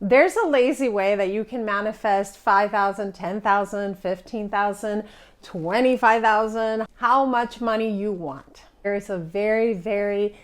There's a lazy way that you can manifest 5,000, 10,000, 15,000, 25,000, how much money you want. There's a very, very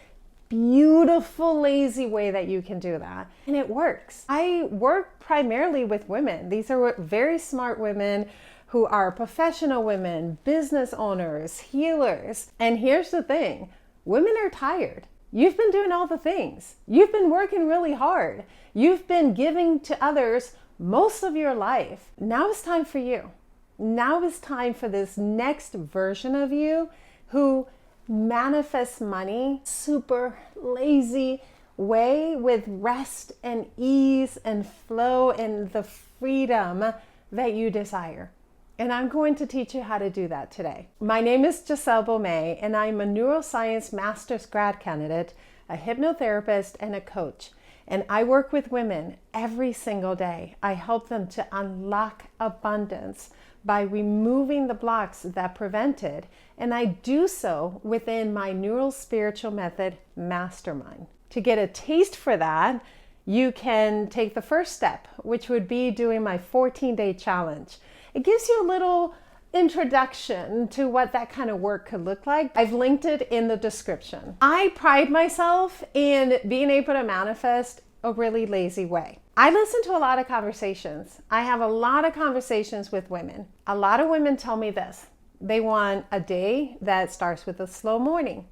beautiful, lazy way that you can do that. And it works. I work primarily with women. These are very smart women who are professional women, business owners, healers. And here's the thing, women are tired. You've been doing all the things. You've been working really hard. You've been giving to others most of your life. Now it's time for you. Now is time for this next version of you who manifests money super lazy way with rest and ease and flow and the freedom that you desire. And I'm going to teach you how to do that today. My name is Giselle Baumet, and I'm a neuroscience master's grad candidate, a hypnotherapist, and a coach. And I work with women every single day. I help them to unlock abundance by removing the blocks that prevent it. And I do so within my NeuroImprint Method mastermind. To get a taste for that, you can take the first step, which would be doing my 14-day challenge. It gives you a little introduction to what that kind of work could look like. I've linked it in the description. I pride myself in being able to manifest a really lazy way. I listen to a lot of conversations. I have a lot of conversations with women. A lot of women tell me this. They want a day that starts with a slow morning.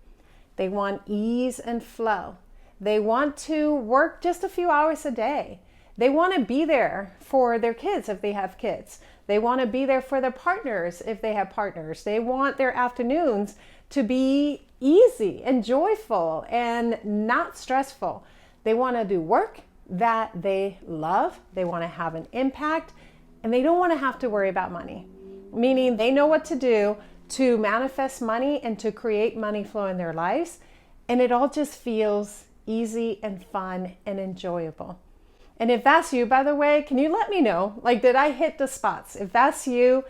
They want ease and flow. They want to work just a few hours a day. They want to be there for their kids if they have kids. They want to be there for their partners if they have partners. They want their afternoons to be easy and joyful and not stressful. They want to do work that they love. They want to have an impact, and they don't want to have to worry about money. Meaning they know what to do to manifest money and to create money flow in their lives. And it all just feels easy and fun and enjoyable. And if that's you, by the way, can you let me know? Like, did I hit the spots? If that's you,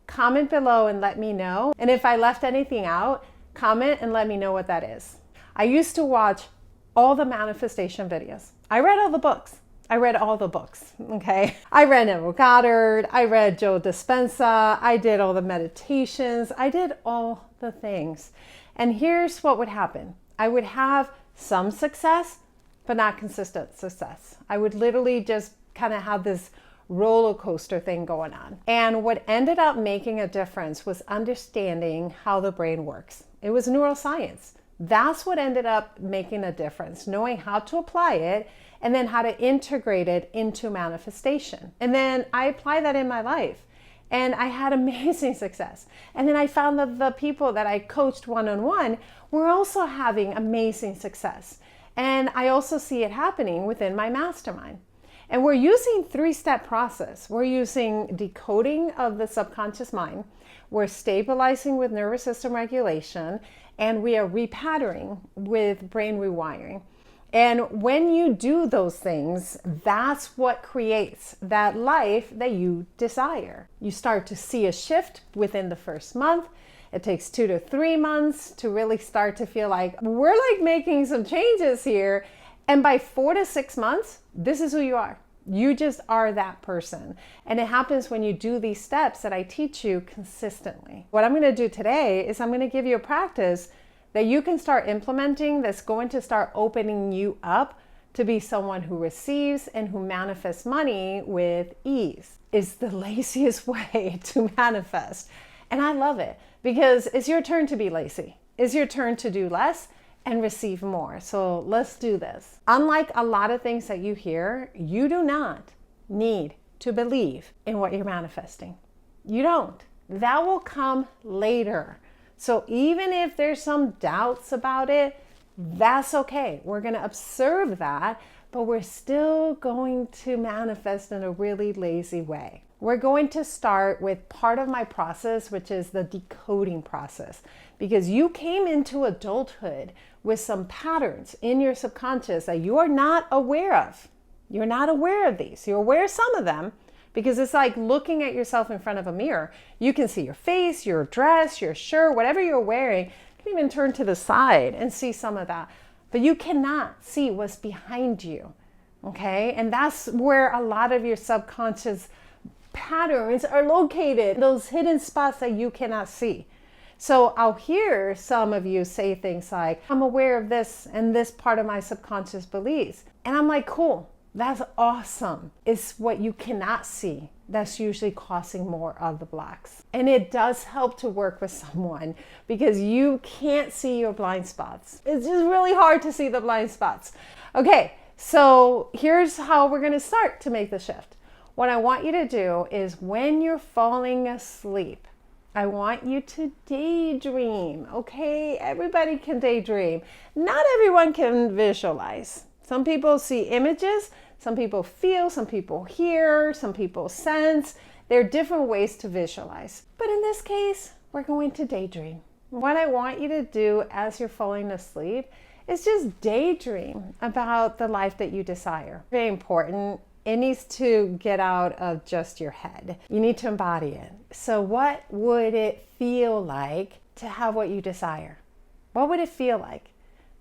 comment below and let me know. And if I left anything out, comment and let me know what that is. I used to watch all the manifestation videos. I read all the books. Okay? I read Neville Goddard. I read Joe Dispenza. I did all the meditations. I did all the things. And here's what would happen. I would have some success, but not consistent success. I would literally just kind of have this roller coaster thing going on. And what ended up making a difference was understanding how the brain works. It was neuroscience. That's what ended up making a difference, knowing how to apply it and then how to integrate it into manifestation. And then I applied that in my life and I had amazing success. And then I found that the people that I coached one-on-one were also having amazing success. And I also see it happening within my mastermind. And we're using three-step process. We're using decoding of the subconscious mind. We're stabilizing with nervous system regulation. And we are repatterning with brain rewiring. And when you do those things, that's what creates that life that you desire. You start to see a shift within the first month. It takes 2 to 3 months to really start to feel like we're like making some changes here. And by 4 to 6 months, this is who you are. You just are that person. And it happens when you do these steps that I teach you consistently. What I'm going to do today is I'm going to give you a practice that you can start implementing that's going to start opening you up to be someone who receives and who manifests money with ease. It's the laziest way to manifest. And I love it because it's your turn to be lazy. It's your turn to do less and receive more. So let's do this. Unlike a lot of things that you hear, you do not need to believe in what you're manifesting. You don't. That will come later. So even if there's some doubts about it, that's okay. We're going to observe that, but we're still going to manifest in a really lazy way. We're going to start with part of my process, which is the decoding process, because you came into adulthood with some patterns in your subconscious that you are not aware of. You're not aware of these. You're aware of some of them because it's like looking at yourself in front of a mirror. You can see your face, your dress, your shirt, whatever you're wearing. You can even turn to the side and see some of that. But you cannot see what's behind you. Okay, and that's where a lot of your subconscious patterns are located, those hidden spots that you cannot see. So I'll hear some of you say things like, I'm aware of this and this part of my subconscious beliefs. And I'm like, cool, that's awesome. It's what you cannot see that's usually causing more of the blocks. And it does help to work with someone because you can't see your blind spots. It's just really hard to see the blind spots. Okay, so here's how we're going to start to make the shift. What I want you to do is when you're falling asleep, I want you to daydream, okay? Everybody can daydream. Not everyone can visualize. Some people see images, some people feel, some people hear, some people sense. There are different ways to visualize. But in this case, we're going to daydream. What I want you to do as you're falling asleep is just daydream about the life that you desire. Very important. It needs to get out of just your head. You need to embody it. So what would it feel like to have what you desire? What would it feel like?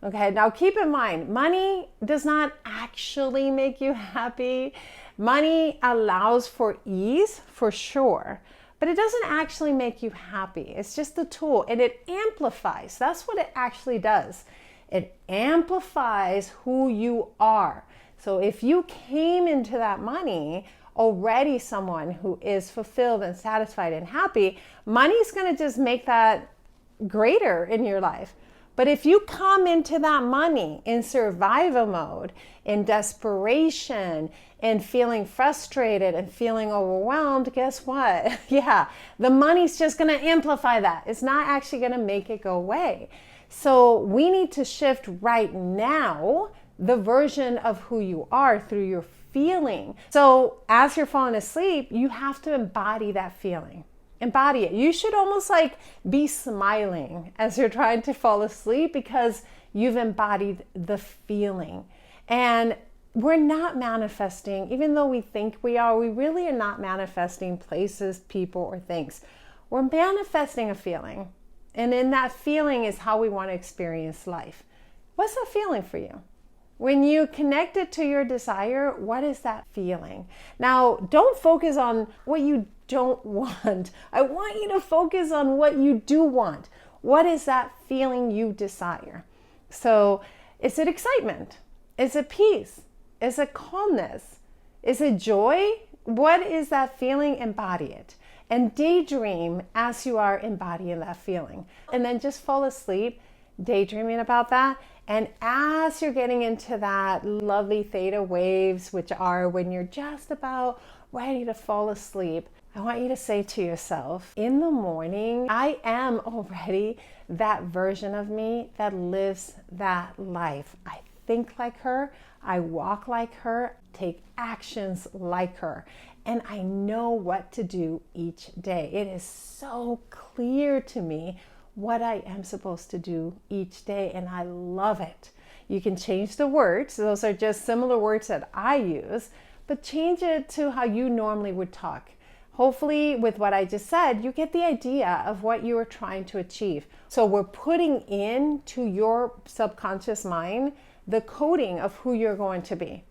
Okay, now keep in mind, money does not actually make you happy. Money allows for ease, for sure, but it doesn't actually make you happy. It's just a tool and it amplifies. That's what it actually does. It amplifies who you are. So if you came into that money already someone who is fulfilled and satisfied and happy, money's going to just make that greater in your life. But if you come into that money in survival mode, in desperation, and feeling frustrated and feeling overwhelmed, guess what? Yeah, the money's just going to amplify that. It's not actually going to make it go away. So we need to shift right now the version of who you are through your feeling. So as you're falling asleep, you have to embody that feeling. Embody it. You should almost like be smiling as you're trying to fall asleep because you've embodied the feeling. And we're not manifesting, even though we think we are, we really are not manifesting places, people, or things. We're manifesting a feeling. And in that feeling is how we want to experience life. What's that feeling for you? When you connect it to your desire, what is that feeling? Now, don't focus on what you don't want. I want you to focus on what you do want. What is that feeling you desire? So, is it excitement? Is it peace? Is it calmness? Is it joy? What is that feeling? Embody it. And daydream as you are embodying that feeling. And then just fall asleep, daydreaming about that. And as you're getting into that lovely theta waves, which are when you're just about ready to fall asleep, I want you to say to yourself, in the morning, I am already that version of me that lives that life. I think like her, I walk like her, take actions like her, and I know what to do each day. It is so clear to me what I am supposed to do each day, and I love it. You can change the words. Those are just similar words that I use, but change it to how you normally would talk. Hopefully, with what I just said, you get the idea of what you are trying to achieve. So we're putting into your subconscious mind the coding of who you're going to be.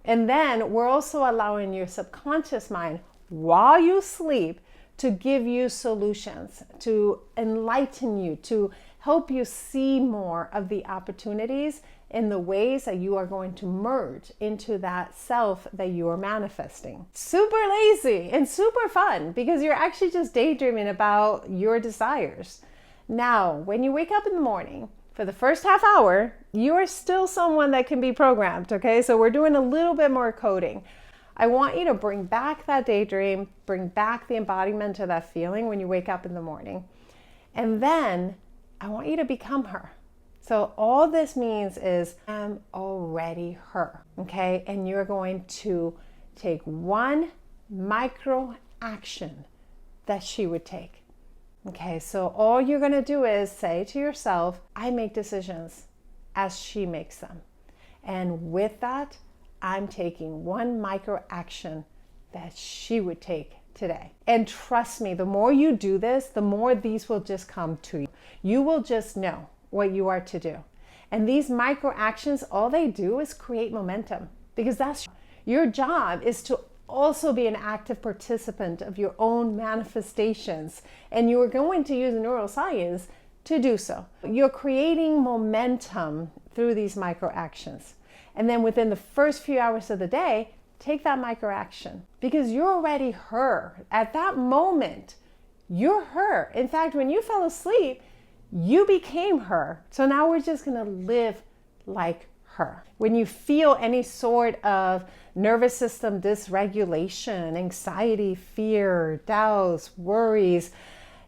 And then we're also allowing your subconscious mind, while you sleep, to give you solutions, to enlighten you, to help you see more of the opportunities in the ways that you are going to merge into that self that you are manifesting. Super lazy and super fun because you're actually just daydreaming about your desires. Now, when you wake up in the morning, for the first half hour, you are still someone that can be programmed, okay? So we're doing a little bit more coding. I want you to bring back that daydream, bring back the embodiment of that feeling when you wake up in the morning. And then I want you to become her. So all this means is I'm already her, okay? And you're going to take one micro action that she would take. Okay, so all you're going to do is say to yourself, I make decisions as she makes them. And with that, I'm taking one micro action that she would take today. And trust me, the more you do this, the more these will just come to you. You will just know what you are to do. And these micro actions, all they do is create momentum because that's your job, is to also be an active participant of your own manifestations. And you are going to use neuroscience to do so. You're creating momentum through these micro actions. And then within the first few hours of the day, take that micro action, because you're already her. At that moment, you're her. In fact, when you fell asleep, you became her. So now we're just going to live like her. When you feel any sort of nervous system dysregulation, anxiety, fear, doubts, worries,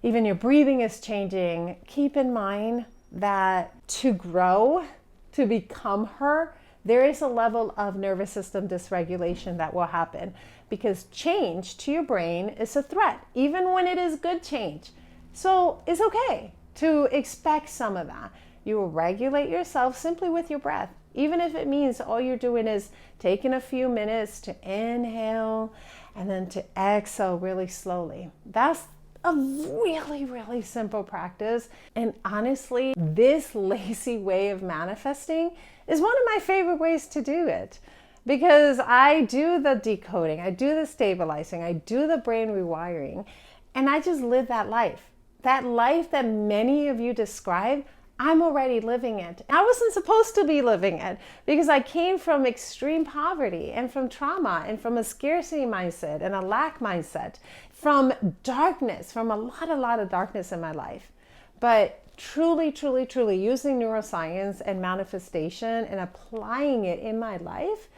even your breathing is changing, keep in mind that to grow, to become her, there is a level of nervous system dysregulation that will happen, because change to your brain is a threat, even when it is good change. So it's okay to expect some of that. You will regulate yourself simply with your breath, even if it means all you're doing is taking a few minutes to inhale and then to exhale really slowly. That's a really, really simple practice. And honestly, this lazy way of manifesting is one of my favorite ways to do it, because I do the decoding, I do the stabilizing, I do the brain rewiring, and I just live that life. That life that many of you describe, I'm already living it. I wasn't supposed to be living it, because I came from extreme poverty and from trauma and from a scarcity mindset and a lack mindset, from darkness, from a lot of darkness in my life. But truly using neuroscience and manifestation and applying it in my life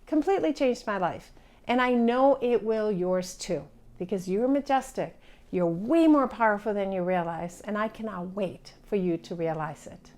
completely changed my life. And I know it will yours too, because you're majestic. You're way more powerful than you realize, and I cannot wait for you to realize it.